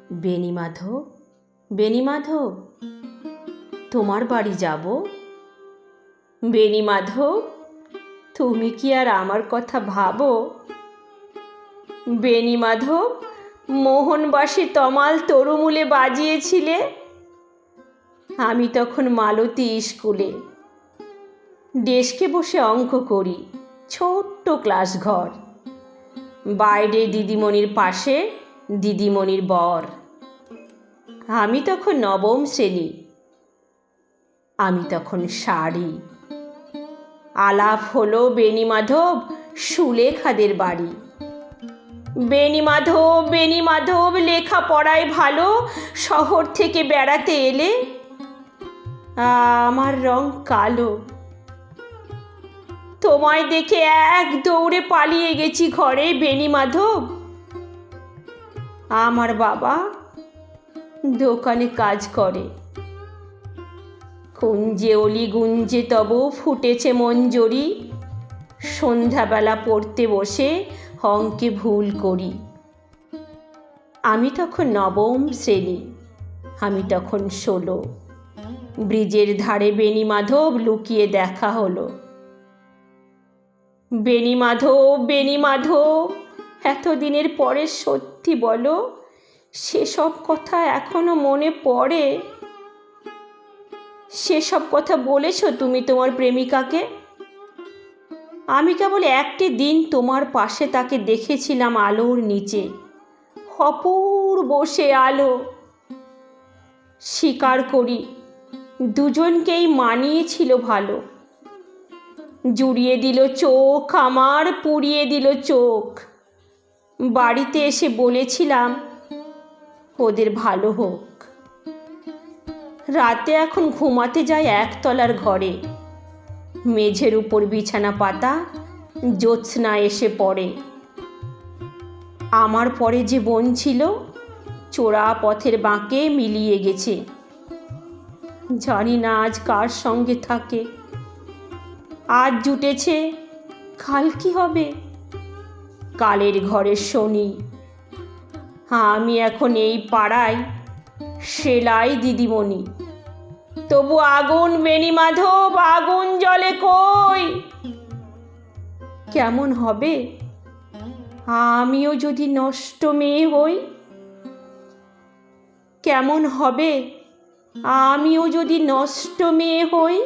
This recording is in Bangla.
বেণীমাধব, বেণীমাধব, তোমার বাড়ি যাব। বেণীমাধব, তুমি কি আর আমার কথা ভাবো? বেণীমাধব, মোহনবাসী তমাল তরুমূলে বাজিয়েছিলে, আমি তখন মালতী স্কুলে ডেস্কে বসে অঙ্ক করি, ছোট্ট ক্লাস ঘর, বাইরে দিদিমণির পাশে দিদিমণির বর। আমি তখন নবম শ্রেণী, আমি তখন শাড়ি। আলাপ হলো বেণীমাধব সুলেখাদের বাড়ি। বেণীমাধব, বেণীমাধব, লেখাপড়ায় ভালো, শহর থেকে বেড়াতে এলে আমার রং কালো। তোমায় দেখে এক দৌড়ে পালিয়ে গেছি ঘরে বেণীমাধব। আমার বাবা দোকানে কাজ করে। কুঞ্জে অলি গুঞ্জে তব ফুটেছে মঞ্জরি, সন্ধ্যাবেলা পড়তে বসে অঙ্কে ভুল করি। আমি তখন নবম শ্রেণী, আমি তখন 16। ব্রিজের ধারে বেণীমাধব লুকিয়ে দেখা হলো। বেণীমাধব, বেণীমাধব, এতদিনের পরে সত্যি বলো, সেসব কথা এখনো মনে পড়ে? সেসব কথা বলেছ তুমি তোমার প্রেমিকাকে? আমি কেবল একটি দিন তোমার পাশে তাকে দেখেছিলাম আলোর নিচে, অপূর্ব সে আলো। স্বীকার করি দুজনকেই মানিয়েছিল ভালো। জুড়িয়ে দিল চোখ আমার, পুড়িয়ে দিল চোখ। বাড়িতে এসে বলেছিলাম ওদের ভালো হোক। রাতে এখন ঘুমাতে যায় একতলার ঘরে, মেঝের উপর বিছানা পাতা, জ্যোৎস্না এসে পড়ে। আমার পরে যে বোন ছিল চোরা পথের বাঁকে মিলিয়ে গেছে, জানি না আজ কার সঙ্গে থাকে। আজ জুটেছে, কাল কি হবে? কালের ঘরের শনি। আমি এখন এই পাড়ায় সেলাই দিদিমণি, তবু আগুন বেণীমাধব, আগুন জ্বলে কই। কেমন হবে আমিও যদি নষ্ট মেয়ে হই? কেমন হবে আমিও যদি নষ্ট মেয়ে হই?